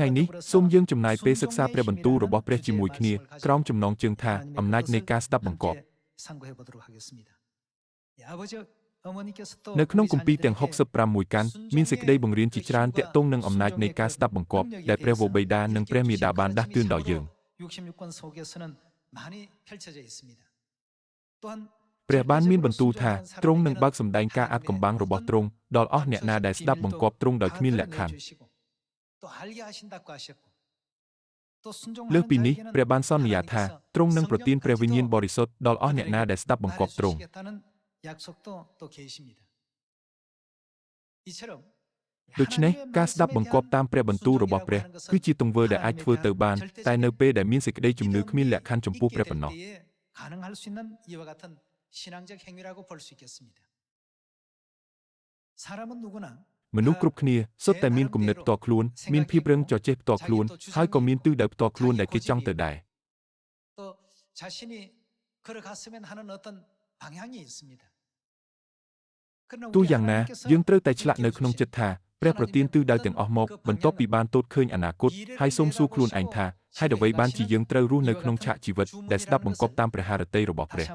ថ្ងៃនេះសូមយើងចំណាយពេលសិក្សាព្រះបន្ទូលរបស់ព្រះជាមួយគ្នាក្រោមចំណងជើងថាអំណាចនៃការស្ដាប់បង្គាប់នៅក្នុងគម្ពីរទាំង65មួយកាន់មានសេចក្តីបង្រៀនជាច្រើនទាក់ទងនឹងអំណាចនៃការស្ដាប់បង្គាប់ដែលព្រះវរបិតានិងព្រះមាតាបានដាស់តឿនដល់យើងព្រះបានមានបន្ទូលថាទ្រង់នឹងបើកសម្ដែងការអាថ៌កំបាំងរបស់ទ្រង់ដល់អស់អ្នកណាដែលស្ដាប់បង្គាប់ទ្រង់ដោយគ្មានលក្ខខណ្ឌលើសពីនេះព្រះបានសន្យាថាទ្រង់នឹងប្រទានព្រះវិញ្ញាណបរិសុទ្ធដល់អស់អ្នកណាដែលស្ដាប់បង្គាប់ទ្រង់ដូច្នេះការស្ដាប់បង្គាប់តាមព្រះបន្ទូលរបស់ព្រះគឺជាទង្វើដែលអាចធ្វើទៅបានតែនៅពេលដែលមានសេចក្តីជំនឿគ្មានលក្ខខណ្ឌចំពោះព្រះប៉ុណ្ណោះមនុស្សគ្រប់គ្នាសុទ្ធតែមានគំនិតផ្ទាល់ខ្លួនមានភាពរឹងជចេះផ្ទាល់ខ្លួនហើយក៏មានទិសដៅផ្ទាល់ខ្លួនដែលគេចង់ទៅដែរទោះយ៉ាងណាយើងត្រូវតែឆ្លាក់នៅក្នុងចិត្តថាព្រះប្រទានទិសដៅទាំងអស់មកបន្ទាប់ពីបានទតឃើញអនាគតហើយសូមសួរខ្លួនឯងថាហេតុអ្វីបានជាយើងត្រូវរស់នៅក្នុងឆាកជីវិតដែលស្ដាប់បង្គាប់តាមព្រះハរតីរបស់ព្រះ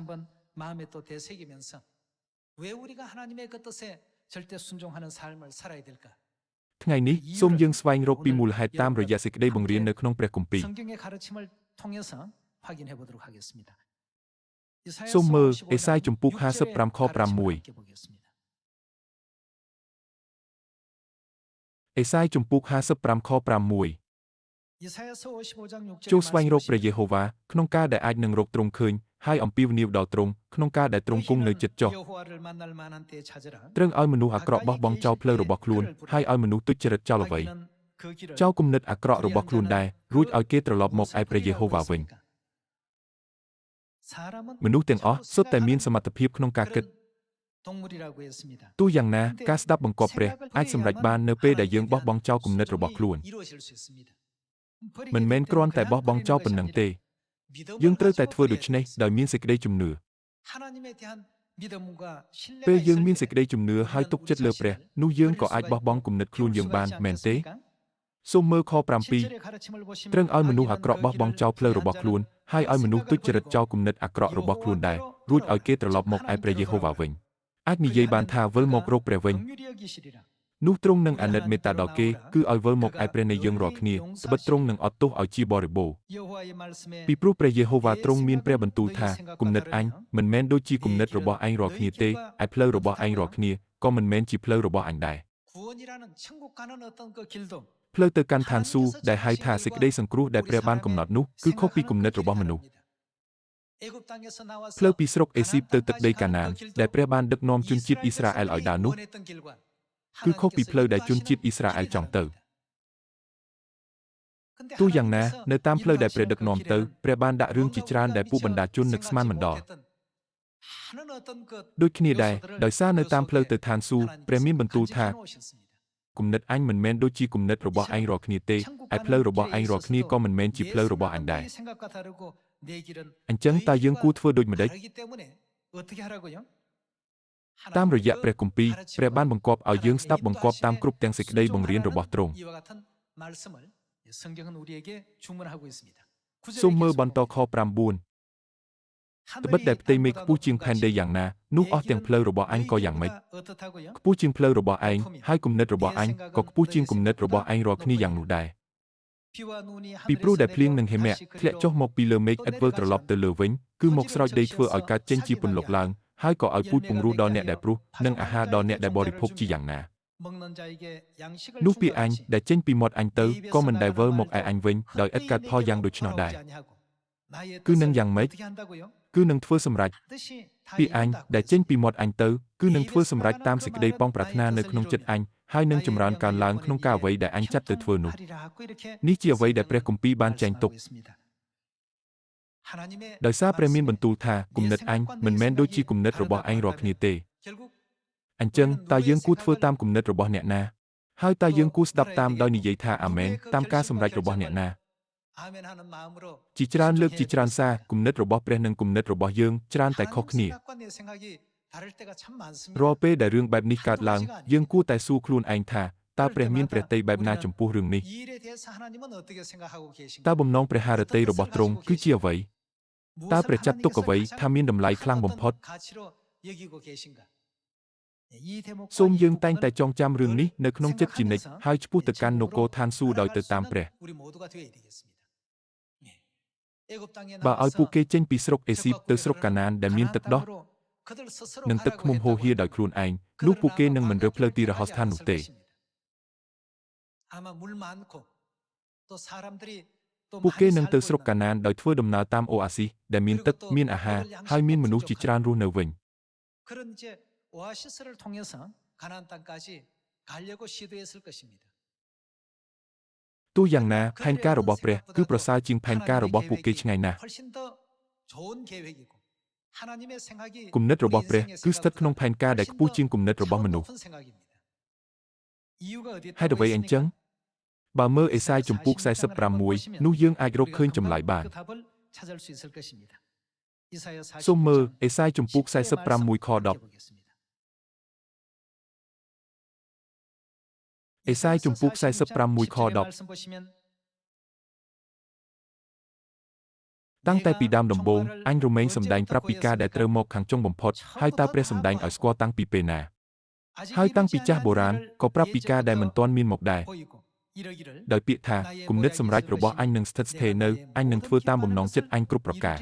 ថ្ងៃនេះសូមយើងស្វែងរកពីមូលហេតុតាមរយៈសេចក្តីបង្រៀននៅក្នុងព្រះគម្ពីរសូមមើលអេសាយជំពូក55ខ6អេសាយជំពូក55ខ6ចូលស្វែងរកព្រះយេហូវ៉ាក្នុងការដែលអាចនឹងរកទ្រង់ឃើញហើយអំពាវនាវដល់ទ្រង់ក្នុងការដែលទ្រង់គង់នៅជិតចុះទ្រង់ឲ្យមនុស្សអាក្រក់បោះបង់ចោលផ្លូវរបស់ខ្លួនហើយឲ្យមនុស្សទុច្ចរិតចោលអ្វីចោលគំនិតអាក្រក់របស់ខ្លួនដែររួចឲ្យគេត្រឡប់មកឯព្រះយេហូវ៉ាវិញមនុស្សទាំងអស់សុទ្ធតែមានសមត្ថភាពក្នុងការគិតទោះយ៉ាងណាការស្ដាប់បង្គាប់ព្រះអាចសម្រេចបាននៅពេលដែលយើងបោះបង់ចោលគំនិតរបស់ខ្លួនមិនមែនគ្រាន់តែបោះបង់ចោលប៉ុណ្ណឹងទេយើងត្រូវតែធ្វើដូច្នេះដោយមានសេចក្តីជំនឿពេលយើងមានសេចក្តីជំនឿហើយទុកចិត្តលើព្រះនោះយើងក៏អាចបោះបង់គំនិតខ្លួនយើងបានមែនទេសូមមើលខ7ទ្រង់ឲ្យមនុស្សអាក្រក់បោះបង់ចោលផ្លូវរបស់ខ្លួនហើយឲ្យមនុស្សទុច្ចរិតចោលគំនិតអាក្រក់របស់ខ្លួនដែររួចឲ្យគេត្រឡប់មកឯព្រះយេហូវ៉ាវិញអាចនិយាយបានថាវិលមករកព្រះវិញនោះទ្រង់នឹងអាណិតមេត្តាដល់គេគឺឲ្យវិលមកឯព្រះនៃយើងរាល់គ្នាត្បិតទ្រង់នឹងអត់ទោសឲ្យជាបរិបូរណ៍ពីព្រោះព្រះយេហូវ៉ាទ្រង់មានព្រះបន្ទូលថាគំនិតអញមិនមែនដូចជាគំនិតរបស់ឯងរាល់គ្នាទេឯផ្លូវរបស់ឯងរាល់គ្នាក៏មិនមែនជាផ្លូវរបស់អញដែរផ្លូវទៅកាន់ឋានសួគ៌ដែលហៅថាសេចក្តីសង្គ្រោះដែលព្រះបានកំណត់នោះគឺខុសពីគំនិតរបស់មនុស្សផ្លូវពីស្រុកអេស៊ីបទៅទឹកដីកាណានដែលព្រះបានដឹកនាំជនជាតិអ៊ីស្រាអែលឲ្យដើរនោះគឺខុសពីផ្លូវដែលជនជាតិអ៊ីស្រាអែលចង់ទៅទោះយ៉ាងណានៅតាមផ្លូវដែលព្រះដឹកនាំទៅព្រះបានដាក់រឿងជាច្រើនដែលពួកបណ្ដាជននឹកស្មានមិនដល់ដូចគ្នាដែរដោយសារនៅតាមផ្លូវទៅឋានសួគ៌ព្រះមានបន្ទូលថាគំនិតអញមិនមែនដូចជាគំនិតរបស់ឯងរាល់គ្នាទេឯផ្លូវរបស់ឯងរាល់គ្នាក៏មិនមែនជាផ្លូវរបស់អញដែរអញ្ចឹងតើយើងគួរធ្វើដូចម្តេចតាមរយៈព្រះគម្ពីរព្រះបានបង្គាប់ឲ្យយើងស្ដាប់បង្គាប់តាមគ្រប់ទាំងសេចក្តីបង្រៀនរបស់ទ្រង់សូមមើលបន្តខ9ត្បិតដែលផ្ទៃមេឃខ្ពស់ជាងផែនដីយ៉ាងណានោះអស់ទាំងផ្លូវរបស់អញក៏យ៉ាងម៉េចខ្ពស់ជាងផ្លូវរបស់ឯងហើយគំនិតរបស់អញក៏ខ្ពស់ជាងគំនិតរបស់ឯងរាល់គ្នាយ៉ាងនោះដែរពីព្រោះដែលភ្លៀងនិងហេមៈធ្លាក់ចុះមកពីលើមេឃឥតវិលត្រឡប់ទៅលើវិញគឺមកស្រោចដីធ្វើឲ្យកើតចេញជាពន្លកឡើងហើយក៏ឲ្យពូជពង្រស់ដល់អ្នកដែលព្រោះនិងអាហារដល់អ្នកដែលបរិភោគជាយ៉ាងណានោះពាក្យអញដែលចេញពីមាត់អញទៅក៏មិនដែលវិលមកឯអញវិញដោយឥតកើតផលយ៉ាងដូច្នោះដែរគឺនឹងយ៉ាងម៉េចគឺនឹងធ្វើសម្រេចពាក្យអញដែលចេញពីមាត់អញទៅគឺនឹងធ្វើសម្រេចតាមសេចក្តីប៉ងប្រាថ្នានៅក្នុងចិត្តអញហើយនឹងចម្រើនកើនឡើងក្នុងការអ្វីដែលអញចាត់ទៅធ្វើនោះនេះជាអ្វីដែលព្រះគម្ពីរបានចែងទុកដោយសារព្រះមានបន្ទូលថាគំនិតអញមិនមែនដូចជាគំនិតរបស់ឯងរាល់គ្នាទេអញ្ចឹងតើយើងគួរធ្វើតាមគំនិតរបស់អ្នកណាហើយតើយើងគួរស្ដាប់តាមដោយនិយាយថាអាមែនតាមការសម្រេចរបស់អ្នកណាជាច្រើនលើកជាច្រើនសារគំនិតរបស់ព្រះនិងគំនិតរបស់យើងច្រើនតែខុសគ្នារាល់ពេលដែលរឿងបែបនេះកើតឡើងយើងគួរតែសួរខ្លួនឯងថា ตาเปรมีนเปรเตยแบบนาจมพูเรื่องนี้ตาบ่มน้องเปรหารเตยระบอบตรงคือเจียไว้ตาเปรจัดตุกเอาไว้ทามีนดำไหลคลั่งบ่มพดសូមយើងតែងតែចងចាំរឿងនេះនៅក្នុងចិត្តជានិច្ចហើយឆ្ពោះទៅកាន់នគរឋានសួគ៌ដោយទៅតាមព្រះបើឲ្យពួកគេចេញពីស្រុកអេស៊ីបទៅស្រុកកាណានដែលមានទឹកដោះនិងទឹកឃ្មុំហូរហៀរដោយខ្លួនឯងនោះពួកគេនឹងមិនរើផ្លូវទីរហោស្ថាននោះទេពួកគេនឹងទៅស្រុកកាណានដោយធ្វើដំណើរតាមអូអាស៊ីសដែលមានទឹកមានអាហារហើយមានមនុស្សជាច្រើនរស់នៅវិញ오아시스를 통해서 가나안 땅까지 가려고 시도했을 것입니다. ទោះយ៉ាងណាផែនការរបស់ព្រះគឺប្រសើរជាងផែនការរបស់ពួកគេឆ្ងាយណាស់ 훨씬 더 좋은 계획이고 하나님의 생각이 គំនិតរបស់ព្រះគឺស្ថិតក្នុងផែនការដែលខ្ពស់ជាងគំនិតរបស់មនុស្ស 높은 생각입니다. 이유가 어디에 ហេតុអ្វីអញ្ចឹងបើមើលអេសាយជំពូក46នោះយើងអាចរកឃើញចម្លើយបាន 그 답을 찾을 수 있을 것입니다. 이사야 សូមមើលអេសាយជំពូក46ខ10 អេសាយជំពូក46ខ10តាំងតែពីដើមដំបូងអញរមែងសម្ដែងប្រាប់ពីការដែលត្រូវមកខាងចុងបំផុតហើយតើព្រះសម្ដែងឲ្យស្គាល់តាំងពីពេលណាហើយតាំងពីចាស់បុរាណក៏ប្រាប់ពីការដែលមិនទាន់មានមកដែរដោយពាក្យថាគំនិតសម្រេចរបស់អញនឹងស្ថិតស្ថេរនៅអញនឹងធ្វើតាមបំណងចិត្តអញគ្រប់ប្រការ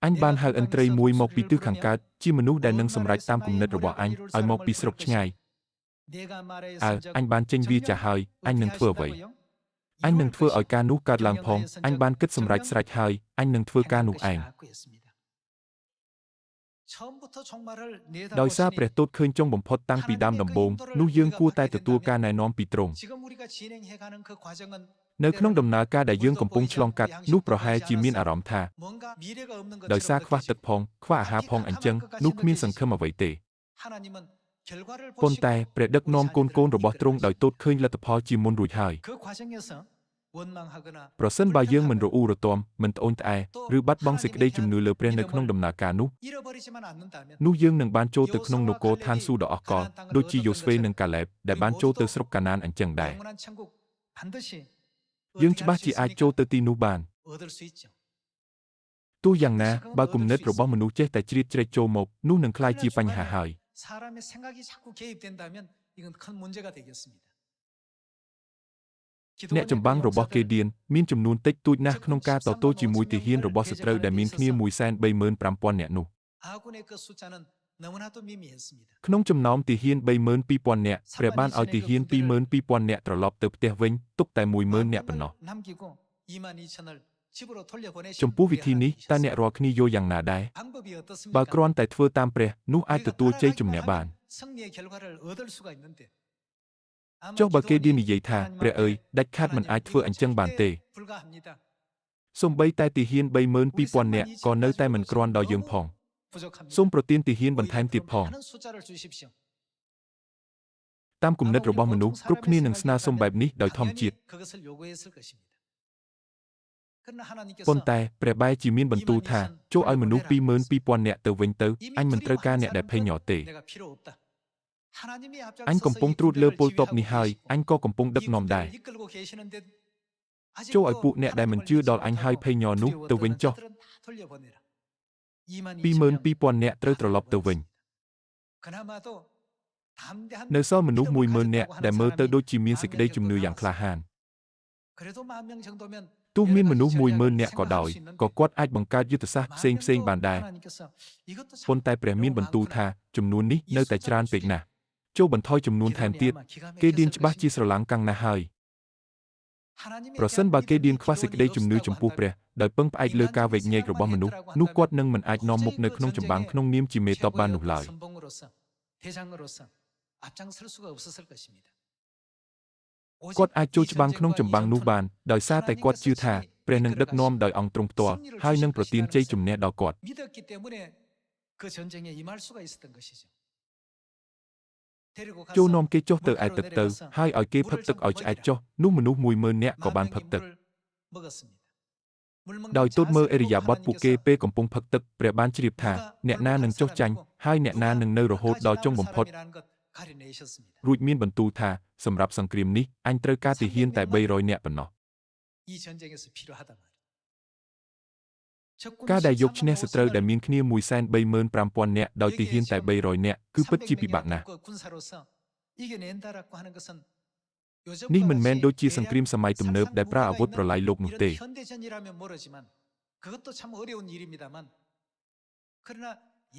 អញបានហៅឥន្ទ្រីមួយមកពីទិសខាងកើតជាមនុស្សដែលនឹងសម្រេចតាមគំនិតរបស់អញឲ្យមកពីស្រុកឆ្ងាយអញបានចេញវាចាហើយអញនឹងធ្វើអ្វីអញនឹងធ្វើឲ្យការនោះកើតឡើងផងអញបានគិតសម្រេចស្រេចហើយអញនឹងធ្វើការនោះឯងដោយសារព្រះទូតឃើញចុងបំផុតតាំងពីដើមដំបូងនោះយើងគួរតែទទួលការណែនាំពីទ្រង់នៅក្នុងដំណើរការដែលយើងកំពុងឆ្លងកាត់នោះប្រហែលជាមានអារម្មណ៍ថាដោយសារខ្វះទឹកផងខ្វះអាហារផងអញ្ចឹងនោះគ្មានសង្ឃឹមអ្វីទេប៉ុន្តែព្រះដឹកនាំកូនរបស់ទ្រង់ដោយទូតឃើញលទ្ធផលជាមុនរួចហើយប្រសិនបើយើងមិនរអ៊ូរទាំមិនត្អូញត្អែឬបាត់បង់សេចក្តីជំនឿលើព្រះនៅក្នុងដំណើរការនោះយើងនឹងបានចូលទៅក្នុងនគរឋានសួគ៌ដ៏អស្ចារ្យដូចជាយ៉ូស្វេនិងកាឡែបដែលបានចូលទៅស្រុកកាណានអញ្ចឹងដែរយើងច្បាស់ជាអាចចូលទៅទីនោះបានទោះយ៉ាងណាបើគំនិតរបស់មនុស្សចេះតែជ្រៀតជ្រែកចូលមកនោះនឹងក្លាយជាបញ្ហាហើយ사람의 생각이 자꾸 개입된다면 이건 큰 문제가 되겠습니다. អ្នកចម្បាំងរបស់គេឌៀនមានចំនួនតិចតួចណាស់ក្នុងការតទល់ជាមួយទាហានរបស់សត្រូវដែលមានគ្នា135,000 នាក់នោះ 아군의 그 숫자는 너무나도 미미했습니다. ក្នុងចំណោមទាហាន32,000 នាក់ព្រះបានឲ្យទាហាន22,000 នាក់ត្រឡប់ទៅផ្ទះវិញទុកតែ10,000 នាក់ប៉ុណ្ណោះ 남기고 22,000을 집으로 돌려보내신 ចំពោះវិធីនេះតើអ្នករាល់គ្នាយល់យ៉ាងណាដែរ 방법이 បើ 어떻습니까? គ្រាន់តែធ្វើតាមព្រះនោះអាចទទួលជ័យជំនះបាន 승리의 결과를 얻을 수가 있는데 ចុះបើគេឌៀននិយាយថាព្រះអើយដាច់ខាតមិនអាចធ្វើអញ្ចឹងបានទេ 불가합니다. សូម្បីតែទាហាន32,000 នាក់ក៏នៅតែមិនគ្រាន់ដល់យើងផង 부족합니다. សូមប្រទានទាហានបន្ថែមទៀតផង 많은 숫자를 주십시오. តាមគំនិតរបស់មនុស្សគ្រប់គ្នានឹងស្នើសុំបែបនេះដោយធម្មជាតិ 그것을 요구했을 것입니다. 그러나 하나님께서 ប៉ុន្តែព្រះបែរជាមានបន្ទូលថាចូលឲ្យមនុស្ស22,000 នាក់ទៅវិញទៅអញមិនត្រូវការអ្នកដែលភ័យញ័រទេ 내가 필요 없다. 하나님이 អញកំពុងត្រួតលើពលតបនេះហើយអញក៏កំពុងដឹកនាំដែរ 이끌고 계시는데 ចូលឲ្យពួកអ្នកដែលមិនជឿដល់អញហើយភ័យញ័រនោះទៅវិញចុះ 돌려보내라. 22,000 នាក់ត្រូវត្រឡប់ទៅវិញ 그나마도 담대한 នៅសល់មនុស្ស10,000 នាក់ដែលមើលទៅដូចជាមានសេចក្តីជំនឿយ៉ាងក្លាហាន 그래도 10,000명 정도면 ទោះមានមនុស្ស10,000 នាក់ក៏ដោយក៏គាត់អាចបង្កើតយុទ្ធសាស្ត្រផ្សេងៗបានដែរ 하나님께서 이것도 ប៉ុន្តែព្រះមានបន្ទូលថាចំនួននេះនៅតែច្រើនពេកណាស់ចូលបន្ថយចំនួនថែមទៀតគេឌៀនច្បាស់ជាស្រឡាំងកាំងណាស់ហើយប្រសិនបើគេឌៀនខ្វះសេចក្តីជំនឿចំពោះព្រះដោយពឹងផ្អែកលើការវែកញែករបស់មនុស្សនោះគាត់នឹងមិនអាចនាំមុខនៅក្នុងចម្បាំងក្នុងនាមជាមេតបបាននោះឡើយ 대장으로서 앞장설 수가 없었을 것입니다. គាត់អាចចូលច្បាំងក្នុងចម្បាំងនោះបានដោយសារតែគាត់ជឿថាព្រះនឹងដឹកនាំដោយអង្គទ្រង់ផ្ទាល់ហើយនឹងប្រទានជ័យជំនះដល់គាត់ 믿었기 때문에 그 전쟁에 임할 수가 있었던 것이죠. 데리고 ចូល 가서 នាំគេចុះទៅឯទឹកទៅហើយឲ្យគេផឹកទឹកឲ្យឆ្អែតចុះនោះមនុស្ស10,000 នាក់ក៏បានផឹកទឹក 먹었습니다. ដោយទូតមើលអេរិយាបថពួកគេពេលកំពុងផឹកទឹកព្រះបានជ្រាបថាអ្នកណានឹងចុះចាញ់ហើយអ្នកណានឹងនៅរហូតដល់ចុងបំផុត 가려내셨습니다. រួចមានបន្ទូលថាសម្រាប់សង្គ្រាមនេះអញត្រូវការទាហានតែ300នាក់ប៉ុណ្ណោះ 이 전쟁에서 필요하다 말이에요. ការដែលយកឈ្នះ 적군이 សត្រូវ 13만 ដែលមានគ្នា 135,000 នាក់ដោយទាហានតែ300នាក់គឺពិតជាពិបាកណាស់ 군사로서 이겨낸다라고 하는 것은 នេះមិនមែនដូចជា 요즘과 សង្គ្រាមសម័យទំនើបដែលប្រើអាវុធប្រឡាយលោកនោះទេ 이런 현대전이라면 모르지만 그것도 참 어려운 일입니다만 그러나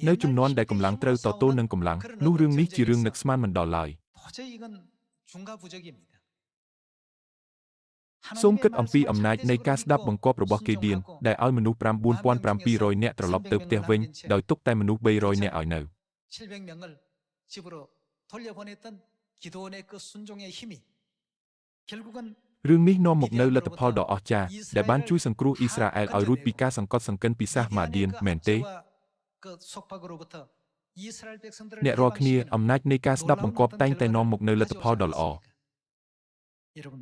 នៅជំនាន់ដែលកម្លាំងត្រូវតទល់នឹងកម្លាំងនោះរឿងនេះជារឿងនឹកស្មានមិនដល់ឡើយ 도저히 이건 중과부적입니다. សូមគិតអំពីអំណាចនៃការស្ដាប់បង្គាប់របស់គេឌៀនដែលឲ្យមនុស្ស 9,700 នាក់ត្រឡប់ទៅផ្ទះវិញដោយទុកតែមនុស្ស 300 នាក់ឲ្យនៅ 700명을 집으로 돌려보냈던 기도원의 그 순종의 힘이 결국은 រឿងនេះនាំមកនូវលទ្ធផលដ៏អស្ចារ្យដែលបានជួយសង្គ្រោះអ៊ីស្រាអែលឲ្យរួចពីការសង្កត់សង្កិនពីសាសម៉ាឌៀនមែនទេ 그 속박으로부터 이스라엘 백성들을 អ្នករាល់គ្នាអំណាចនៃការស្ដាប់បង្គាប់តែងតែនាំមកនូវលទ្ធផលដ៏ល្អ 여러분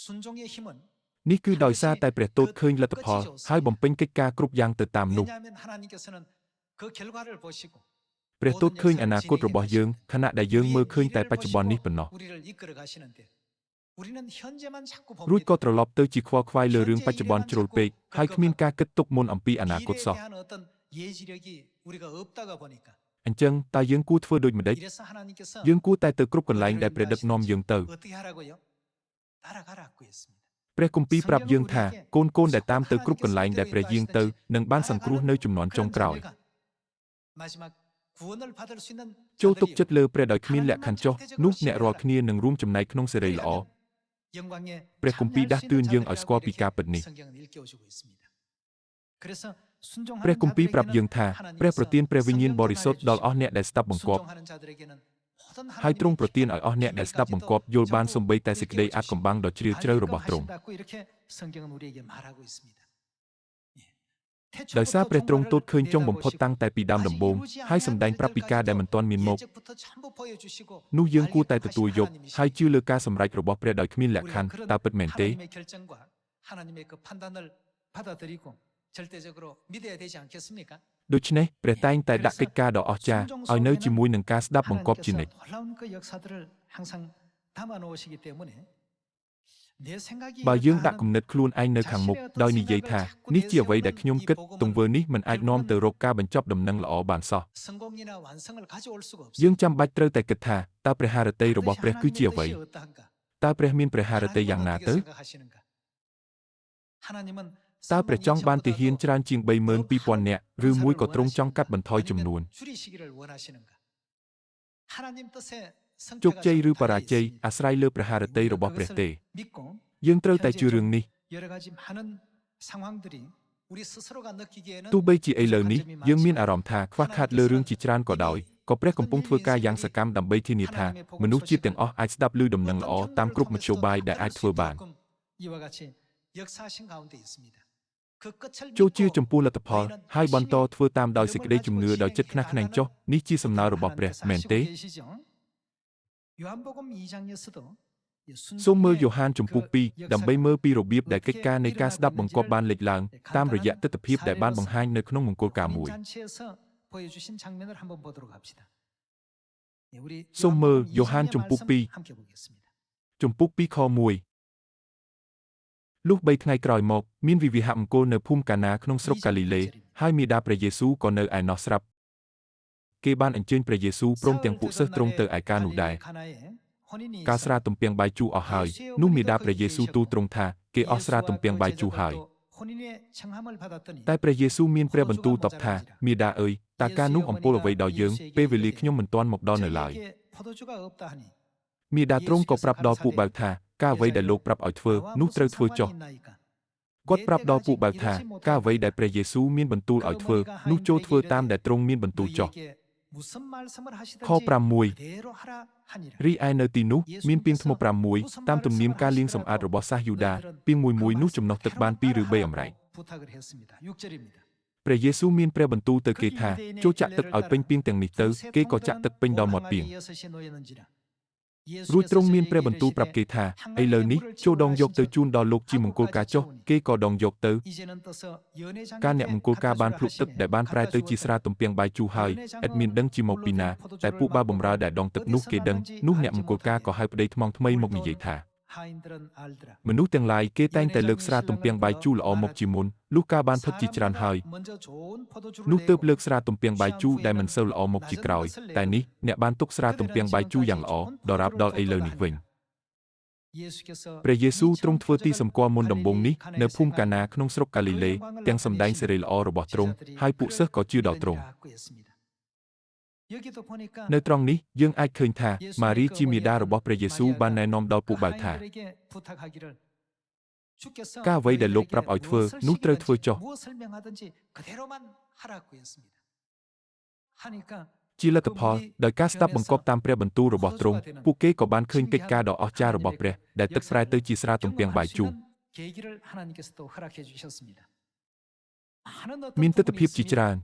순종의 힘은 នេះគឺដោយសារតែព្រះទតឃើញលទ្ធផលហើយបំពេញកិច្ចការគ្រប់យ៉ាងទៅតាមនោះ 왜냐하면 하나님께서는 그 결과를 보시고 ព្រះទតឃើញអនាគតរបស់យើងខណៈដែលយើងមើលឃើញតែបច្ចុប្បន្ននេះប៉ុណ្ណោះ 우리를 이끌어 가시는데 우리는 현재만 자꾸 រួច 봅니다. ក៏ត្រឡប់ទៅជាខ្វល់ខ្វាយលើរឿងបច្ចុប្បន្នជ្រុលពេកហើយគ្មានការគិតទុកមុនអំពីអនាគត 미래에 សោះ 대한 어떤 예지력이 우리가 없다가 보니까 អញ្ចឹងតើយើងគួរធ្វើដូចម្តេច 이래서 하나님께서 យើងគួរតែទៅគ្រប់កន្លែងដែលព្រះដឹកនាំយើងទៅ 어떻게 하라고요? 따라가라고 했습니다. ព្រះគម្ពីរប្រាប់យើងថាកូនដែលតាមទៅគ្រប់កន្លែងដែលព្រះយាងទៅនឹងបានសង្គ្រោះនៅជំនាន់ចុងក្រោយ 마지막 구원을 받을 수 있는 ចូលទុក 자들이 ចិត្តលើព្រះដោយគ្មានលក្ខខណ្ឌចុះនោះអ្នករាល់គ្នានឹងរួមចំណែកក្នុងសេរីល្អ 영광에 ព្រះគម្ពីរដាស់តឿនយើងឲ្យស្គាល់ពីការពិតនេះ 성경은 일깨워주고 있습니다. 그래서 ព្រះគម្ពីរប្រាប់យើងថាព្រះប្រទានព្រះវិញ្ញាណបរិសុទ្ធដល់អស់អ្នកដែលស្ដាប់បង្គាប់ 순종하는 자들에게는 모든 ហើយទ្រង់ប្រទានឲ្យអស់អ្នកដែលស្ដាប់ 비밀까지도 បង្គាប់យល់បានសូម្បីតែសេចក្តីអាថ៌កំបាំងដ៏ជ្រាលជ្រៅរបស់ទ្រង់ 하신다고 이렇게 성경은 우리에게 말하고 있습니다. 예. ដោយសារព្រះទ្រង់ទតឃើញចុងបំផុតតាំងតែពីដើមដំបូងហើយសម្ដែងប្រាប់ពីការដែលមិនទាន់មានមក 예적부터 전부 보여주시고 នោះយើងគួរតែទទួលយកហើយជឿលើការសម្រេចរបស់ព្រះដោយគ្មានលក្ខខណ្ឌតើពិតមែនទេ 하나님의 결정과 하나님의 그 판단을 받아들이고 절대적으로 믿어야 되지 않겠습니까? ដូច្នេះព្រះតែងតែដាក់កិច្ចការដ៏អស្ចារ្យឲ្យនៅជាមួយនឹងការស្ដាប់បង្គាប់ជានិច្ច 놀라운 그 역사들을 항상 담아 놓으시기 때문에 내 생각이 បើយើង 이렇다 ដាក់ 하는 គំនិតខ្លួនឯងនៅខាងមុខដោយនិយាយថានេះជាអ្វីដែលខ្ញុំគិតទង្វើនេះមិនអាចនាំទៅរកការបញ្ចប់ដំណឹងល្អបានសោះ 성공이나 완성을 가져올 수가 없어요. យើងចាំបាច់ត្រូវតែគិតថាតើព្រះハរតីរបស់ព្រះគឺជាអ្វី តើព្រះមានព្រះハរតីយ៉ាងណាទៅ 하나님은 តើព្រះចង់បានទាហានច្រើនជាង 32,000 នាក់ឬមួយក៏ទ្រង់ចង់កាត់បន្ថយចំនួន 줄이시기를 원하시는가? 하나님 뜻에 ជោគជ័យឬបរាជ័យអាស្រ័យលើព្រះハរតីរបស់ព្រះទេ 믿고 យើងត្រូវតែជឿរឿងនេះ 여러 가지 많은 상황들이 우리 스스로가 느끼기에는 ទោះបីជាឥឡូវនេះយើងមានអារម្មណ៍ថាខ្វះខាតលើរឿងជាច្រើនក៏ដោយក៏ព្រះកំពុងធ្វើការយ៉ាងសកម្មដើម្បីធានាថាមនុស្សជាតិទាំងអស់អាចស្ដាប់ឮដំណឹងល្អតាមគ្រប់មធ្យោបាយដែលអាចធ្វើបាន 이와 같이 역사하신 가운데 있습니다. 그 끝을 ចូលជឿ 믿고 ចំពោះលទ្ធផលហើយបន្តធ្វើតាមដោយសេចក្តីជំនឿដោយចិត្តខ្នះខ្នែងចុះនេះជាសំណើរបស់ព្រះមែនទេ 요한복음 2장에서도 សូមមើលយ៉ូហានជំពូក 2 ដើម្បីមើលពីរបៀបដែលកិច្ចការនៃការស្ដាប់បង្គាប់បានលេចឡើងតាមរយៈទស្សនវិជ្ជាដែលបានបង្ហាញនៅក្នុងមង្គលការមួយ 잔치에서 보여주신 장면을 한번 보도록 합시다. 네, 우리 소물, 요한복음 요한 2장의ជំពូក 말씀 2 함께 보겠습니다. ជំពូក 2 ខ 1 លុះ3ថ្ងៃក្រោយមកមានវិវាហមង្គលនៅភូមិកាណាក្នុងស្រុកកាលីលេហើយមាតាព្រះយេស៊ូវក៏នៅឯណោះស្រាប់គេបានអញ្ជើញព្រះយេស៊ូវព្រមទាំងពួកសិស្សទ្រង់ទៅឯការនោះដែរ ការស្រាទំពាំងបាយជូរអស់ហើយនោះមាតាព្រះយេស៊ូវទូលទ្រង់ថាគេអស់ស្រាទំពាំងបាយជូរហើយតែព្រះយេស៊ូវមានព្រះបន្ទូលតបថាមាតាអើយតើការនោះអំពលអ្វីដល់យើងពេលវេលាខ្ញុំមិនទាន់មកដល់នៅឡើយមាតាទ្រង់ក៏ប្រាប់ដល់ពួកបាវថាការអ្វីដែលលោកប្រាប់ឲ្យធ្វើនោះត្រូវធ្វើចុះគាត់ប្រាប់ដល់ពួកបាវថាការអ្វីដែលព្រះយេស៊ូវមានបន្ទូលឲ្យធ្វើនោះចូលធ្វើតាមដែលទ្រង់មានបន្ទូលចុះ ខ 6 រីឯនៅទីនោះមានពាងថ្ម6តាមទំនៀមការលាងសម្អាតរបស់សាសយូដាពាងមួយនោះចំណុះទឹកបាន2ឬ3អម្រែកព្រះយេស៊ូវមានព្រះបន្ទូលទៅគេថាចូលចាក់ទឹកឲ្យពេញពាងទាំងនេះទៅគេក៏ចាក់ទឹកពេញដល់មាត់ពាង រួចទ្រង់មានព្រះបន្ទូលប្រាប់គេថាឥឡូវនេះចូលដងយកទៅជូនដល់លោកជាមង្គលការចុះគេក៏ដងយកទៅការអ្នកមង្គលការបានភ្លុកទឹកដែលបានប្រែទៅជាស្រាទំពាំងបាយជូរហើយឥតមានដឹងជាមកពីណាតែពួកបាបម្រើដែលដងទឹកនោះគេដឹងនោះអ្នកមង្គលការក៏ហៅប្តីថ្មងថ្មីមកនិយាយថាមនុស្សទាំងឡាយគេតែងតែលើកស្រាទំពាំងបាយជូរល្អមកជាមុនលុះការបានផឹកជាច្រើនហើយនោះទើបលើកស្រាទំពាំងបាយជូរដែលមិនសូវល្អមកជាក្រោយតែនេះអ្នកបានទុកស្រាទំពាំងបាយជូរយ៉ាងល្អដរាបដល់ឥឡូវនេះវិញព្រះយេស៊ូវទ្រង់ធ្វើទីសម្គាល់មុនដំបូងនេះនៅភូមិកាណាក្នុងស្រុកកាលីលេទាំងសម្ដែងសេរីល្អរបស់ទ្រង់ហើយពួកសិស្សក៏ជឿដល់ទ្រង់នៅត្រង់នេះយើងអាចឃើញថាម៉ារីជាមាតារបស់ព្រះយេស៊ូវបានណែនាំដល់ពួកបាវថាការអ្វីដែលលោកប្រាប់ឲ្យធ្វើនោះត្រូវធ្វើចុះជាលទ្ធផលដោយការស្ដាប់បង្គាប់តាមព្រះបន្ទូលរបស់ទ្រង់ពួកគេក៏បានឃើញកិច្ចការដ៏អស្ចារ្យរបស់ព្រះដែលទឹកប្រែទៅជាស្រាទំពាំងបាយជូរមានទិដ្ឋភាពជាច្រើន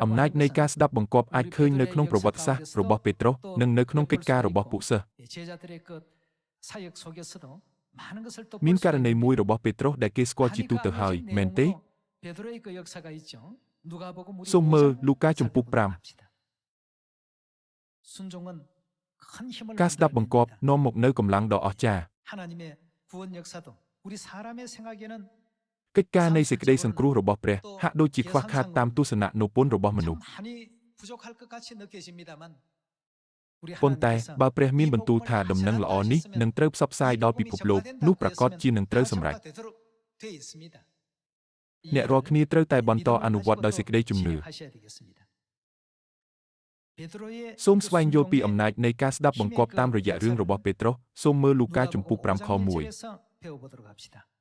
អំណាចនៃការស្ដាប់បង្គាប់អាចឃើញនៅក្នុងប្រវត្តិសាស្ត្ររបស់ពេត្រុសនិងនៅក្នុងកិច្ចការរបស់ពួកសិស្សមានករណីមួយរបស់ពេត្រុសដែលគេស្គាល់ជាទូទៅហើយមែនទេសូមមើលលូកាជំពូក5ការស្ដាប់បង្គាប់នាំមកនូវកម្លាំងដ៏អស្ចារ្យកិច្ចការនៃសេចក្តីសង្គ្រោះរបស់ព្រះហាក់ដូចជាខ្វះខាតតាមទស្សនៈនោពន្ធរបស់មនុស្សប៉ុន្តែបើព្រះមានបន្ទូលថាដំណឹងល្អនេះនឹងត្រូវផ្សព្វផ្សាយដល់ពិភពលោកនោះប្រាកដជានឹងត្រូវសម្រេចអ្នករាល់គ្នាត្រូវតែបន្តអនុវត្តដោយសេចក្តីជំនឿសូមស្វែងយល់ពីអំណាចនៃការស្ដាប់បង្គាប់តាមរយៈរឿងរបស់ពេត្រុសសូមមើលលូកាជំពូក5ខ1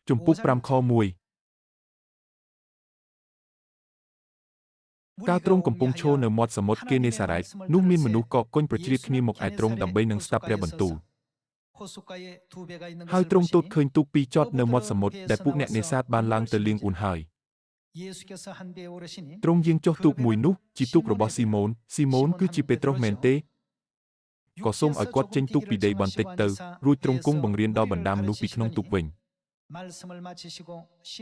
ជំពូក5ខ1កាលទ្រង់កំពុងឈរនៅមាត់សមុទ្រកេនេសារ៉ែតនោះមានមនុស្សកកកុញប្រជ្រៀតគ្នាមកឯទ្រង់ដើម្បីនឹងស្ដាប់ព្រះបន្ទូលហើយទ្រង់ទតឃើញទូកពីរចតនៅមាត់សមុទ្រដែលពួកអ្នកនេសាទបានឡើងទៅលាងអ៊ូនហើយទ្រង់យាងចុះទូកមួយនោះជាទូករបស់ស៊ីម៉ូនគឺជាពេត្រុសមែនទេក៏សូមឲ្យគាត់ចេញទូកពីដីបន្តិចទៅរួចទ្រង់គង់បង្រៀនដល់បណ្ដាមនុស្សពីក្នុងទូកវិញ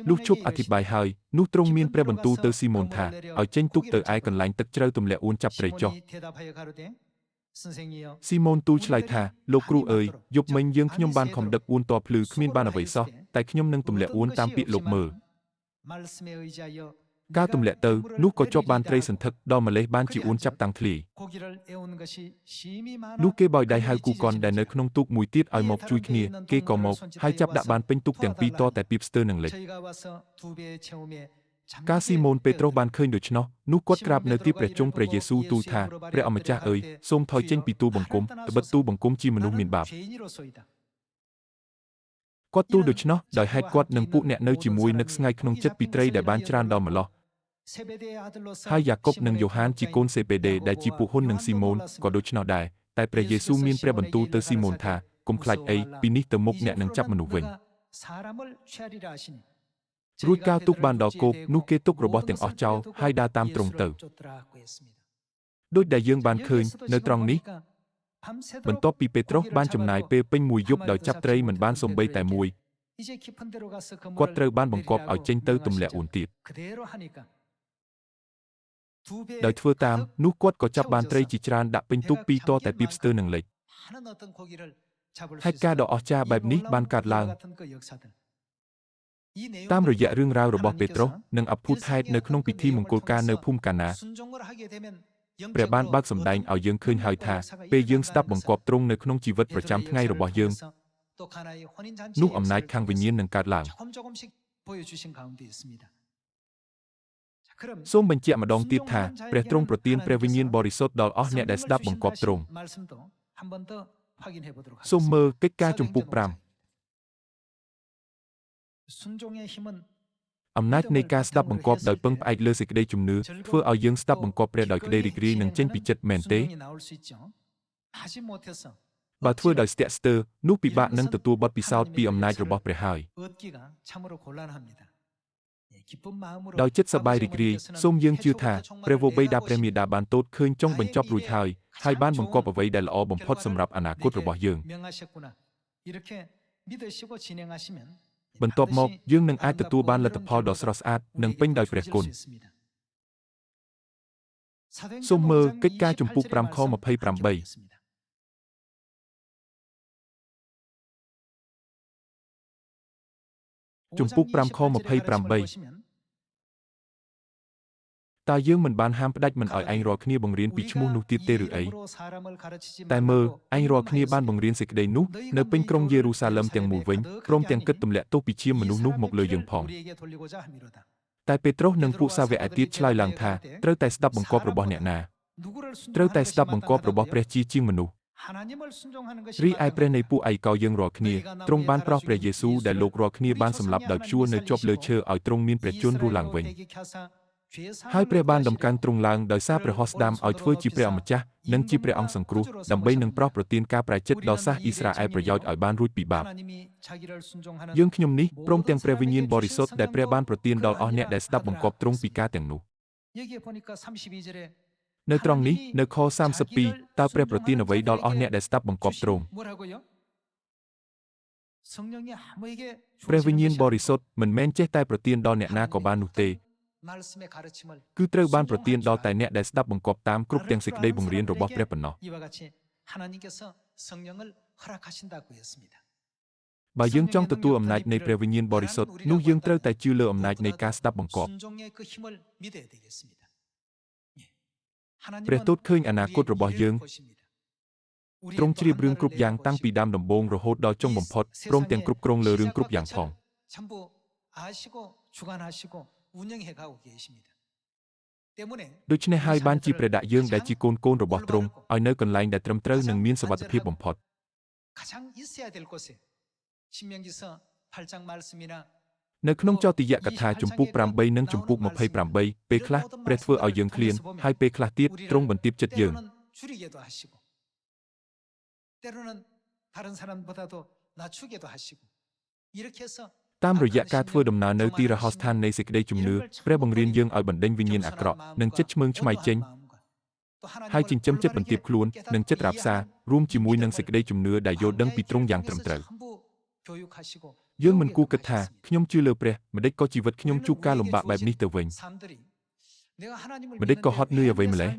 លុះជប់អធិប្បាយហើយនោះទ្រង់មានព្រះបន្ទូលទៅស៊ីម៉ូនថាឲ្យចេញទូកទៅឯកន្លែងទឹកជ្រៅទម្លាក់អួនចាប់ត្រីចុះស៊ីម៉ូនទូលឆ្លើយថាលោកគ្រូអើយយប់មិញយើងខ្ញុំបានខំដឹកអួនតភ្លឺគ្មានបានអ្វីសោះតែខ្ញុំនឹងទម្លាក់អួនតាមពាក្យលោកមើលការទម្លាក់ទៅនោះក៏ជាប់បានត្រីសន្ធឹកដល់ម្លេះបានជាអួនចាប់តាំងធ្លាយនោះគេបោយដៃហៅគូកនដែលនៅក្នុងទូកមួយទៀតឲ្យមកជួយគ្នាគេក៏មកហើយចាប់ដាក់បានពេញទូកទាំងពីរតតែពីបស្ទើរនឹងលិចកាលស៊ីម៉ូនពេត្រុសបានឃើញដូច្នោះនោះគាត់ក្រាបនៅទីព្រះជន្មព្រះយេស៊ូវទូលថាព្រះអម្ចាស់អើយសូមថយចេញពីទូលបង្គំត្បិតទូលបង្គំជាមនុស្សមានបាបគាត់ទូលដូច្នោះដោយហេតុគាត់នឹងពួកអ្នកនៅជាមួយនឹកស្ងាយក្នុងចិត្តពីត្រីដែលបានច្រើនដល់ម្លោះហើយយ៉ាកុបនិងយ៉ូហានជាកូនសេបេដេដែលជាពួកហ៊ុននិងស៊ីម៉ូនក៏ដូច្នោះដែរតែព្រះយេស៊ូវមានព្រះបន្ទូលទៅស៊ីម៉ូនថាកុំខ្លាចអីពីនេះទៅមុខអ្នកនឹងចាប់មនុស្សវិញរួចកាលទូកបានដល់គោកនោះគេទុករបស់ទាំងអស់ចោលហើយដើរតាមទ្រង់ទៅដូចដែលយើងបានឃើញនៅត្រង់នេះបន្ទាប់ពីពេត្រុសបានចំណាយពេលពេញមួយយប់ដោយចាប់ត្រីមិនបានសូម្បីតែមួយគាត់ត្រូវបានបង្គាប់ឲ្យចេញទៅទម្លាក់អួនទៀតដោយធ្វើតាមនោះគាត់ក៏ចាប់បានត្រីជាច្រើនដាក់ពេញទូកពីរតតែពីបស្ទើរនឹងលិចហើយការដ៏អស្ចារ្យបែបនេះបានកើតឡើងតាមរយៈរឿងរ៉ាវរបស់ពេត្រុសនិងអភូតហេតុនៅក្នុងពិធីមង្គលការនៅភូមិកាណាព្រះបានបើកសម្ដែងឲ្យយើងឃើញហើយថាពេលយើងស្ដាប់បង្គាប់ទ្រង់នៅក្នុងជីវិតប្រចាំថ្ងៃរបស់យើងនោះអំណាចខាងវិញ្ញាណនឹងកើតឡើងសូមបញ្ជាក់ម្ដងទៀតថាព្រះទ្រង់ប្រទានព្រះវិញ្ញាណបរិសុទ្ធដល់អស់អ្នកដែលស្ដាប់បង្គាប់ទ្រង់សូមមើលកិច្ចការជំពូក5អំណាចនៃការស្ដាប់បង្គាប់ដោយពឹងផ្អែកលើសេចក្តីជំនឿធ្វើឲ្យយើងស្ដាប់បង្គាប់ព្រះដោយក្តីរីករាយនិងចេញពីចិត្តមែនទេបើធ្វើដោយស្ទាក់ស្ទើរនោះពិបាកនឹងទទួលបទពិសោធន៍ពីអំណាចរបស់ព្រះហើយ ដោយចិត្តសប្បាយរីករាយសូមយើងជឿថាព្រះវរបិតាព្រះមាតាបានទតឃើញចុងបញ្ចប់រួចហើយបានបង្គាប់អ្វីដែលល្អបំផុតសម្រាប់អនាគតរបស់យើងបន្ទាប់មកយើងនឹងអាចទទួលបានលទ្ធផលដ៏ស្រស់ស្អាតនិងពេញដោយព្រះគុណសូមមើលកិច្ចការជំពូក5ខ28ជំពូក5ខ28តើយើងមិនបានហាមផ្ដាច់មិនឲ្យឯងរាល់គ្នាបង្រៀនពីឈ្មោះនោះទៀតទេឬអីតែមើលឯងរាល់គ្នាបានបង្រៀនសេចក្តីនោះនៅពេញក្រុងយេរូសាឡឹមទាំងមូលវិញព្រមទាំងគិតទម្លាក់ទោសពីជាមនុស្សនោះមកលើយើងផងតែពេត្រុសនិងពួកសាវកឯទៀតឆ្លើយឡើងថាត្រូវតែស្ដាប់បង្គាប់របស់អ្នកណាត្រូវតែស្ដាប់បង្គាប់របស់ព្រះជាងមនុស្សរីឯព្រះនៃពួកឯកោយើងរាល់គ្នាទ្រង់បានប្រោសព្រះយេស៊ូវដែលលោករាល់គ្នាបានសម្លាប់ដោយព្យួរនៅជាប់លើឈើឲ្យទ្រង់មានព្រះជន្មរស់ឡើងវិញហើយព្រះបានដំកើងទ្រង់ឡើងដោយសារព្រះហស្តាមឲ្យធ្វើជាព្រះអម្ចាស់និងជាព្រះអង្គសង្គ្រោះដើម្បីនឹងប្រោសប្រទានការប្រែចិត្តដល់សាសអ៊ីស្រាអែលប្រយោជន៍ឲ្យបានរួចពីបាបយើងខ្ញុំនេះព្រមទាំងព្រះវិញ្ញាណបរិសុទ្ធដែលព្រះបានប្រទានដល់អស់អ្នកដែលស្ដាប់បង្គាប់ទ្រង់ពីការទាំងនោះនៅត្រង់នេះនៅខ32តើព្រះប្រទានអ្វីដល់អស់អ្នកដែលស្ដាប់បង្គាប់ទ្រង់ព្រះវិញ្ញាណបរិសុទ្ធមិនមែនចេះតែប្រទានដល់អ្នកណាក៏បាននោះទេគឺត្រូវបានប្រទានដល់តែអ្នកដែលស្ដាប់បង្គាប់តាមគ្រប់ទាំងសេចក្តីបង្រៀនរបស់ព្រះប៉ុណ្ណោះបើយើងចង់ទទួលអំណាចនៃព្រះវិញ្ញាណបរិសុទ្ធនោះយើងត្រូវតែជឿលើអំណាចនៃការស្ដាប់បង្គាប់ព្រះទតឃើញអនាគតរបស់យើងទ្រង់ជ្រាបរឿងគ្រប់យ៉ាងតាំងពីដើមដំបូងរហូតដល់ចុងបំផុតព្រមទាំងគ្រប់គ្រងលើរឿងគ្រប់យ៉ាងផងដូច្នេះហើយបានជាព្រះដាក់យើងដែលជាកូនរបស់ទ្រង់ឲ្យនៅកន្លែងដែលត្រឹមត្រូវនិងមានសុវត្ថិភាពបំផុតនៅក្នុងចោទយកថាជំពូក8និងជំពូក28ពេលខ្លះព្រះធ្វើឲ្យយើងឃ្លានហើយពេលខ្លះទៀតទ្រង់បន្ទាបចិត្តយើងតាមរយៈការធ្វើដំណើរនៅទីរហោស្ថាននៃសេចក្តីជំនឿព្រះបង្រៀនយើងឲ្យបណ្ដេញវិញ្ញាណអាក្រក់និងចិត្តឆ្មើងឆ្មៃចេញហើយចិញ្ចឹមចិត្តបន្ទាបខ្លួននិងចិត្តរ៉ាផ្សារួមជាមួយនឹងសេចក្តីជំនឿដែលយល់ដឹងពីទ្រង់យ៉ាងត្រឹមត្រូវយើងមិនគួរគិតថាខ្ញុំជឿលើព្រះម្ដេចក៏ជីវិតខ្ញុំជួបការលំបាកបែបនេះទៅវិញម្ដេចក៏ហត់នឿយអ្វីម្ល៉េះ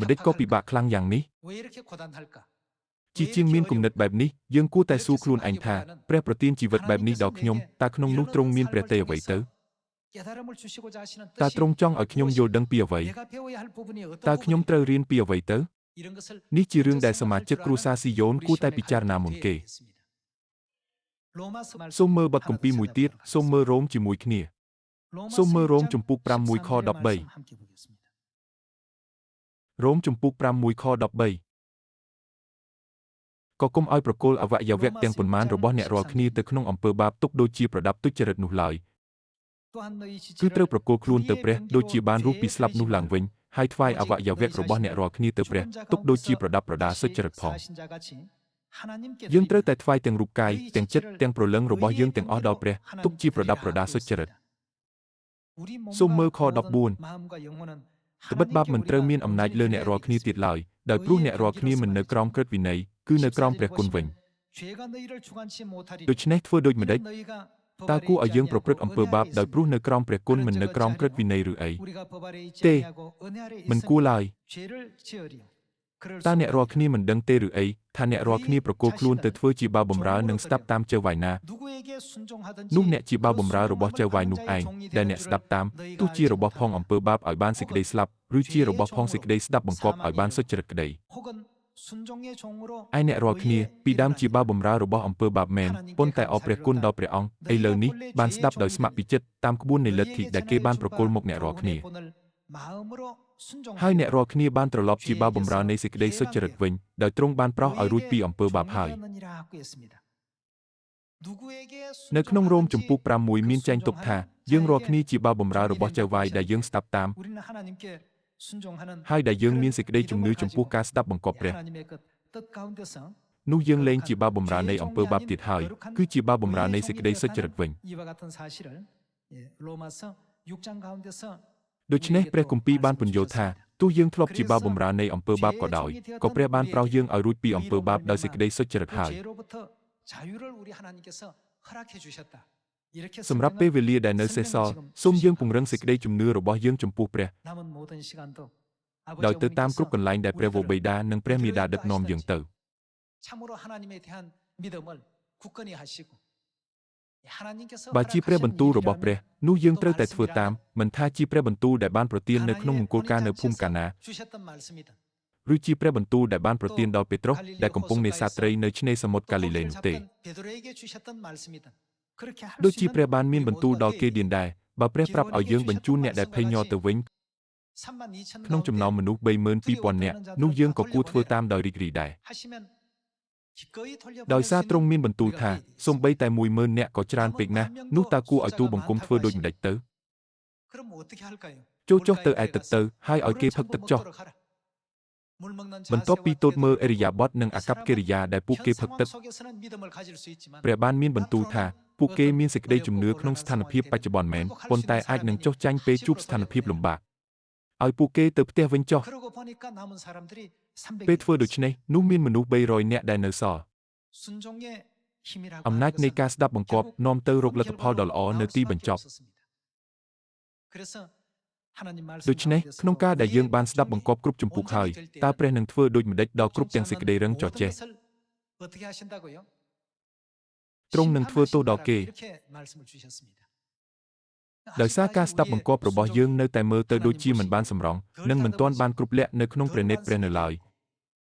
ម្ដេចក៏ពិបាកខ្លាំងយ៉ាងនេះជាងមានគំនិតបែបនេះយើងគួរតែសួរខ្លួនឯងថាព្រះប្រទានជីវិតបែបនេះដល់ខ្ញុំតើក្នុងនោះទ្រង់មានព្រះតេអ្វីទៅតើទ្រង់ចង់ឲ្យខ្ញុំយល់ដឹងពីអ្វីតើខ្ញុំត្រូវរៀនពីអ្វីទៅនេះជារឿងដែលសមាជិកគ្រួសារស៊ីយ៉ូនគួរតែពិចារណាមុនគេសូមមើលបទគម្ពីរមួយទៀតសូមមើលរ៉ូមជាមួយគ្នាសូមមើលរ៉ូមជំពូក5 1ខ13រ៉ូមជំពូក5 1ខ13ក៏កុំឲ្យប្រគល់អវយវៈទាំងប៉ុន្មានរបស់អ្នករាល់គ្នាទៅក្នុងអំពើបាបទុកដូចជាប្រដាប់ទុច្ចរិតនោះឡើយគឺត្រូវប្រគល់ខ្លួនទៅព្រះដូចជាបានរស់ពីស្លាប់នោះឡើងវិញហើយថ្វាយអវយវៈរបស់អ្នករាល់គ្នាទៅព្រះទុកដូចជាប្រដាប់ប្រដាសុចរិតផងយើងត្រូវតែថ្វាយទាំងរូបកាយទាំងចិត្តទាំងព្រលឹងរបស់យើងទាំងអស់ដល់ព្រះទុកជាប្រដាប់ប្រដាសុចរិតសូមមើលខ14ត្បិតបាបមិនត្រូវមានអំណាចលើអ្នករាល់គ្នាទៀតឡើយដោយព្រោះអ្នករាល់គ្នាមិននៅក្រោមក្រឹតវិន័យគឺនៅក្រោមព្រះគុណវិញដូច្នេះធ្វើដូចម្ដេចតើគួរឲ្យយើងប្រព្រឹត្តអំពើបាបដោយព្រោះនៅក្រោមព្រះគុណមិននៅក្រោមក្រឹតវិន័យឬអីទេមិនគួរឡើយតើអ្នករាល់គ្នាមិនដឹងទេឬអីថាអ្នករាល់គ្នាប្រគល់ខ្លួនទៅធ្វើជាបាវបម្រើនិងស្ដាប់តាមចៅវាយណានោះអ្នកជាបាវបម្រើរបស់ចៅវាយនោះឯងដែលអ្នកស្ដាប់តាមទោះជារបស់ផងអំពើបាបឲ្យបានសេចក្តីស្លាប់ឬជារបស់ផងសេចក្តីស្ដាប់បង្គាប់ឲ្យបានសុចរិតក្តីឯអ្នករាល់គ្នាពីដើមជាបាវបម្រើរបស់អំពើបាបមែនប៉ុន្តែអរព្រះគុណដល់ព្រះអង្គឥឡូវនេះបានស្ដាប់ដោយស្ម័គ្រពីចិត្តតាមក្បួននៃលទ្ធិដែលគេបានប្រគល់មកអ្នករាល់គ្នាហើយអ្នករាល់គ្នាបានត្រឡប់ជាបាវបម្រើនៃសេចក្តីសុចរិតវិញដោយទ្រង់បានប្រោសឲ្យរួចពីអំពើបាបហើយនៅក្នុងរ៉ូមជំពូក6មានចែងទុកថាយើងរាល់គ្នាជាបាវបម្រើរបស់ចៅវាយដែលយើងស្ដាប់តាមហើយដែលយើងមានសេចក្តីជំនឿចំពោះការស្ដាប់បង្គាប់ព្រះនោះយើងលែងជាបាវបម្រើនៃអំពើបាបទៀតហើយគឺជាបាវបម្រើនៃសេចក្តីសុចរិតវិញ 예, 로마서 6장 가운데서 ដូច្នេះព្រះគម្ពីរបានពន្យល់ថាទោះយើងធ្លាប់ជាបាវបំរើនៃអំពើបាបក៏ដោយក៏ព្រះបានប្រោសយើងឲ្យរួចពីអំពើបាបដោយសេចក្តីសុចរិតហើយ 죄로부터 자유를 우리 하나님께서 허락해 주셨다. 이렇게 សម្រាប់ពេលវេលាដែលនៅសេសសល់សូមយើងពង្រឹងសេចក្តីជំនឿរបស់យើងចំពោះព្រះ 남은 모든 시간도 ដោយទៅតាម 아버지 គ្រប់កន្លែងដែលព្រះវរបិតានិងព្រះមាតាដឹកនាំយើងទៅ 참으로 하나님에 대한 믿음을 굳건히 하시고 하나님께서 បើជាព្រះបន្ទូលរបស់ព្រះនោះយើងត្រូវតែធ្វើតាម 말씀이라면 មិនថាជាព្រះបន្ទូលដែលបានប្រទាននៅក្នុងមង្គលការនៅភូមិកាណា 주셨던 말씀이든 ឬជាព្រះបន្ទូលដែលបានប្រទានដល់ពេត្រុសដែលកំពុងនេសាទត្រីនៅឆ្នេរសមុទ្រកាលីលេនោះទេ 베드로에게 주셨던 말씀이든 그렇게 할 ដូច 수 ជា 있는 ព្រះបានមានបន្ទូលដល់គេឌៀនដែរបើព្រះប្រាប់ឲ្យយើងបញ្ជូនអ្នកដែលភ័យញ័រទៅវិញ 32,000 ក្នុងចំណោមមនុស្ស 32,000 នាក់នោះយើងក៏គួរធ្វើតាមដោយរីករាយដែរ 하시면 기꺼이 돌려보낼 ដោយសារ 수 ទ្រង់ 있는 មានបន្ទូលថាសូម្បីតែ 10,000 នាក់ក៏ច្រើនពេកណាស់នោះតើគួរឲ្យទូបង្គំធ្វើដូចម្ដេចទៅ 그럼 어떻게 할까요? ចូលចុះទៅឯទឹកទៅហើយឲ្យគេផឹកទឹកចុះ 물 먹는 បន្ទាប់ពីទតមើលអិរិយាបថនិងអាកប្បកិរិយាដែលពួកគេផឹកទឹក 속에서는 믿음을 가질 수 있지만 ព្រះបានមានបន្ទូលថាពួកគេមានសេចក្តីជំនឿក្នុងស្ថានភាពបច្ចុប្បន្នមែនប៉ុន្តែអាចនឹងចុះចាញ់ពេលជួបស្ថានភាពលំបាកឲ្យពួកគេទៅផ្ទះវិញចុះ 그러고 보니까 남은 사람들이 ពេល 300 ធ្វើដូច្នេះនោះមានមនុស្ស 300 នាក់ដែលនៅសល់ 순종의 힘이라고 អំណាច 하는 នៃ 것은 ការស្ដាប់បង្គាប់នាំទៅរកលទ្ធផលដ៏ល្អនៅទីបញ្ចប់ 그래서 하나님 말씀 ដូច្នេះក្នុងការដែលយើងបានស្ដាប់បង្គាប់គ្រប់ជំពូកហើយតើព្រះនឹងធ្វើដូចម្ដេចដល់គ្រប់ទាំងសេចក្តីរឹងចោះចេះ 어떻게 하신다고요? ទ្រង់នឹងធ្វើទោសដល់គេ 이렇게 말씀을 주셨습니다. ដោយសារការស្ដាប់បង្គាប់របស់យើងនៅតែមើលទៅដូចជាមិនបានសម្រង់និងមិនទាន់បានគ្រប់លក្ខនៅក្នុងព្រះនេត្រព្រះនៅឡើយ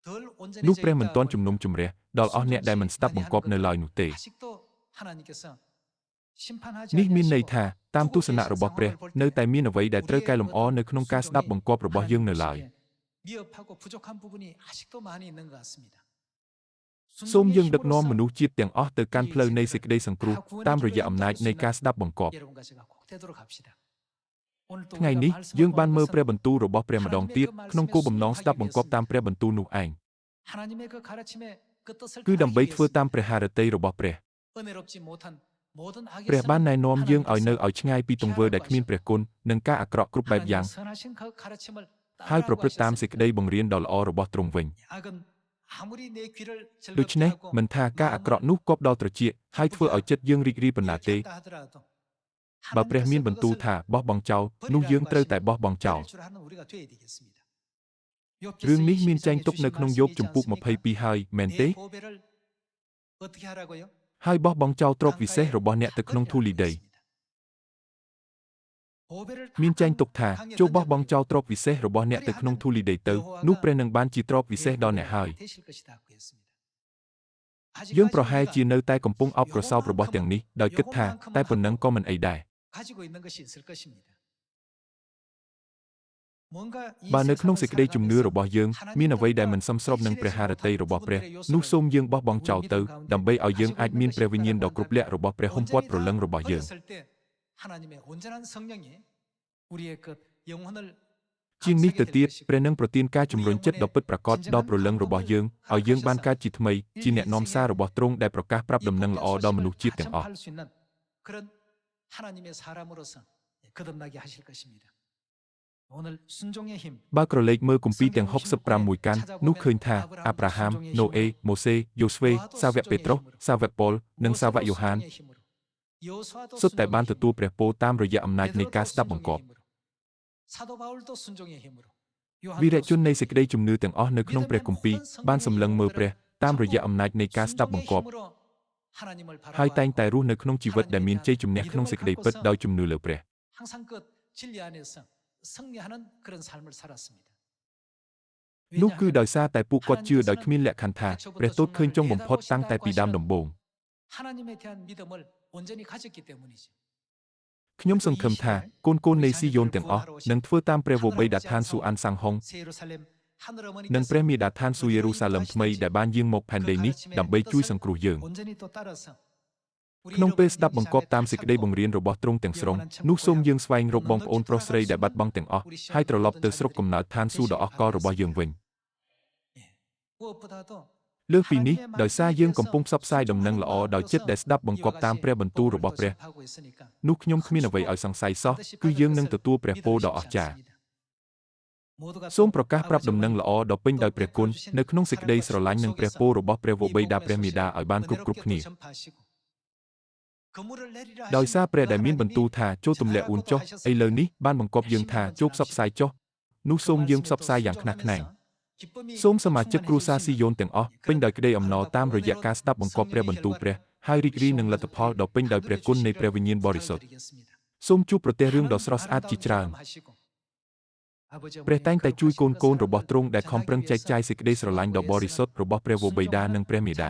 덜 온전해져 នោះព្រះមិនទាន់ 있다고요. ជំនុំជម្រះដល់អស់អ្នកដែលមិនស្ដាប់បង្គាប់នៅឡើយនោះទេ 아직도 하나님께서 심판하지 នេះមានន័យ 아니하시고 ថាតាមទស្សនៈរបស់ព្រះនៅតែមានអ្វីដែលត្រូវកែលម្អនៅក្នុងការស្ដាប់បង្គាប់របស់យើងនៅឡើយ 미흡하고 부족한 부분이 아직도 많이 있는 것 같습니다. សូមយើងដឹកនាំមនុស្សជាតិទាំងអស់ទៅកាន់ផ្លូវនៃសេចក្តីសង្គ្រោះតាមរយៈអំណាចនៃការស្ដាប់បង្គាប់ 여러분과 제가 꼭 되도록 합시다. 오늘 또 ថ្ងៃនេះ 우리가 យើងបានមើល 말씀을 ព្រះបន្ទូលរបស់ព្រះម្ដងទៀតក្នុងគោលបំណងស្ដាប់បង្គាប់តាមព្រះបន្ទូលនោះឯង 하나님의 그 가르침에 그 뜻을 គឺដើម្បី 따르기 ធ្វើ 위해서 តាមព្រះハរតីរបស់ព្រះ 은혜롭지 못한 모든 ព្រះ 악에서 បានណែនាំយើងឲ្យនៅឲ្យឆ្ងាយពីទង្វើដែលគ្មានព្រះគុណនិងការអាក្រក់គ្រប់បែបយ៉ាង 선하신 그 가르침을 ហើយប្រ 따르라고 ព្រឹត្តតាម 하셨습니다. សេចក្តីបង្រៀនដ៏ល្អរបស់ទ្រង់វិញ 악은 아무리 내 귀를 ដូច្ 즐겁게 នេះ 하고 មិនថាការអាក្រក់នោះគប់ដល់ត្រចៀកហើយធ្វើឲ្យចិត្តយើងរីករាយប៉ុណ្ណាទេ 이렇게 한다 하더라도 បើព្រះមានបន្ទូលថាបោះបង់ចោលនោះយើងត្រូវតែបោះបង់ចោល 줄 아는 우리가 돼야 되겠습니다. រឿងនេះមានចែងទុកនៅក្នុងយោបចំពុក22ហើយមែនទេ 내 보배를 어떻게 하라고요? ហើយបោះបង់ចោលទ្រព្យវិសេសរបស់អ្នកទៅក្នុងធូលីដី 보배를 មានចែងទុកថាចូលបោះបង់ចោលទ្រព្យវិសេសរបស់អ្នកទៅក្នុងធូលីដីទៅនោះព្រះនឹងបានជាទ្រព្យវិសេសដល់អ្នកហើយ 되실 것이다 고 했습니다. យើងប្រហែលជានៅតែកំពុងអបក្រសោបរបស់ទាំងនេះដោយគិតថាតែប៉ុណ្ណឹងក៏មិនអីដែរ 가지고 있는 것이 있을 것입니다. 뭔가 이 បើនៅក្នុងសេចក្តីជំនឿ 세상을 របស់យើងមានអ្វីដែលមិនសមស្របនឹងព្រះハរតីរបស់ព្រះនោះសូមយើងបោះបង់ចោលទៅដើម្បីឲ្យយើងអាចមានព្រះវិញ្ញាណដ៏គ្រប់លក្ខរបស់ព្រះហុំព័ទ្ធព្រលឹងរបស់យើង 버렸을 때 하나님의 온전한 성령이 우리의 그 영혼을 ជាងនេះទៅទៀត 감싸게 될 ព្រះនឹងប្រទានការជំរុញចិត្តដ៏ពិតប្រាកដដល់ព្រលឹងរបស់យើងឲ្យយើងបានកើតជាថ្មីជាអ្នកនាំសាររបស់ទ្រង់ដែលប្រកាសប្រាប់ដំណឹងល្អដល់មនុស្សជាតិទាំងអស់ 전파할 수 있는 그런 하나님의 사람으로서 거듭나게 하실 것입니다. 오늘 순종의 힘 បើក្រឡេកមើលគម្ពីរទាំង65មួយកាន់នោះឃើញថាអាប់រ៉ាហាំណូអេម៉ូសេយ៉ូស្វេសាវកពេត្រុសសាវកប៉ុលនិងសាវកយ៉ូហាន 여호수아도 សុទ្ធតែបាន 순종의 ទទួលព្រះពរតាមរយៈអំណាចនៃការ 베드로도 ស្ដាប់បង្គាប់ 순종의 힘으로, 사도 바울도 순종의 힘으로 វីរ 요한도 ជននៃសេចក្តីជំនឿទាំងអស់នៅក្នុងព្រះគម្ពីរបានសម្លឹងមើលព្រះតាមរយៈអំណាចនៃការស្ដាប់បង្គាប់ 순종의 힘으로 하나님을 ហើយតែង 바라보고 តែរស់នៅក្នុងជីវិតដែលមានជ័យជំនះក្នុងសេចក្តីពិតដោយជំនឿលើព្រះ 항상 그 진리 안에서 승리하는 그런 삶을 살았습니다. នោះគឺដោយសារតែពួកគាត់ជឿដោយគ្មានលក្ខខណ្ឌថាព្រះទតឃើញចុងបំផុតតាំងតែពីដើមដំបូង 하나님에 대한 믿음을 온전히 가졌기 때문이죠. ខ្ញុំសង្ឃឹមថាកូនៗនៃស៊ីយ៉ូនទាំងអស់នឹងធ្វើតាមព្រះវរបិតាឋានសួគ៌អានសាំងហុង 새 예루살렘 하늘 និង 어머니께서 ព្រះមេដាឋានសួគ៌យេរូសាឡឹមថ្មីដែលបានយាងមកផែនដីនេះដើម្បីជួយសង្គ្រោះយើង 온전히 또 따라서 우리 ក្នុងពេល 여러분들이 ស្ដាប់បង្គាប់តាមសេចក្តីបង្រៀនរបស់ទ្រង់ទាំងស្រុងនោះសូមយើងស្វែងរកបងប្អូនប្រុសស្រីដែលបាត់បង់ទាំងអស់ហើយត្រឡប់ទៅស្រុកកំណើតឋានសួគ៌ដ៏អស្ចារ្យរបស់យើងវិញ 무엇보다도 លើសពីនេះដោយសារយើងកំពុងផ្សព្វផ្សាយដំណឹងល្អដោយចិត្តដែលស្ដាប់បង្គាប់តាមព្រះបន្ទូលរបស់ព្រះនោះខ្ញុំគ្មានអ្វីឲ្យសង្ស័យសោះគឺយើងនឹងទទួលព្រះពរដ៏អស្ចារ្យសូមប្រកាសប្រាប់ដំណឹងល្អដ៏ពេញដោយព្រះគុណនៅក្នុងសេចក្តីស្រឡាញ់និងព្រះពររបស់ព្រះវរបិតាព្រះមាតាឲ្យបានគ្រប់គ្នាដោយសារព្រះដែលមានបន្ទូលថាចូលទម្លាក់អួនចុះឥឡូវនេះបានបង្គាប់យើងថាចូលផ្សព្វផ្សាយចុះនោះសូមយើងផ្សព្វផ្សាយយ៉ាងខ្នះខ្នែងសូមសមាជិកគ្រួសារស៊ីយ៉ូនទាំងអស់ពេញដោយក្តីអំណរតាមរយៈការស្ដាប់បង្គាប់ព្រះបន្ទូលព្រះហើយរីករាយនឹងលទ្ធផលដ៏ពេញដោយព្រះគុណនៃព្រះវិញ្ញាណបរិសុទ្ធសូមជួបប្រទះរឿងដ៏ស្រស់ស្អាតជាច្រើនព្រះតែងតែជួយកូនរបស់ទ្រង់ដែលខំប្រឹងចែកចាយសេចក្តីស្រឡាញ់ដ៏បរិសុទ្ធរបស់ព្រះវរបិតានិងព្រះមាតា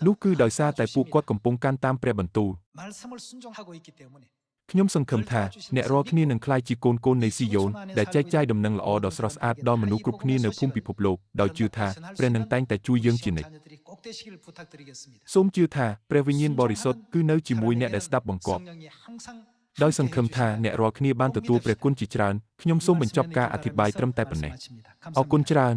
នោះគឺដោយសារតែពួកគាត់កំពុងកាន់តាមព្រះបន្ទូលខ្ញុំសង្ឃឹមថាអ្នករាល់គ្នានឹងក្លាយជាកូននៃស៊ីយ៉ូនដែលចែកចាយដំណឹងល្អដ៏ស្រស់ស្អាតដល់មនុស្សគ្រប់គ្នានៅភូមិពិភពលោកដោយជឿថាព្រះនឹងតែងតែជួយយើងជានិច្ចសូមជឿថាព្រះវិញ្ញាណបរិសុទ្ធគឺនៅជាមួយអ្នកដែលស្ដាប់បង្គាប់ដោយសង្ឃឹមថាអ្នករាល់គ្នាបានទទួលព្រះគុណជាច្រើនខ្ញុំសូមបញ្ចប់ការអធិប្បាយត្រឹមតែប៉ុណ្ណេះអរគុណច្រើន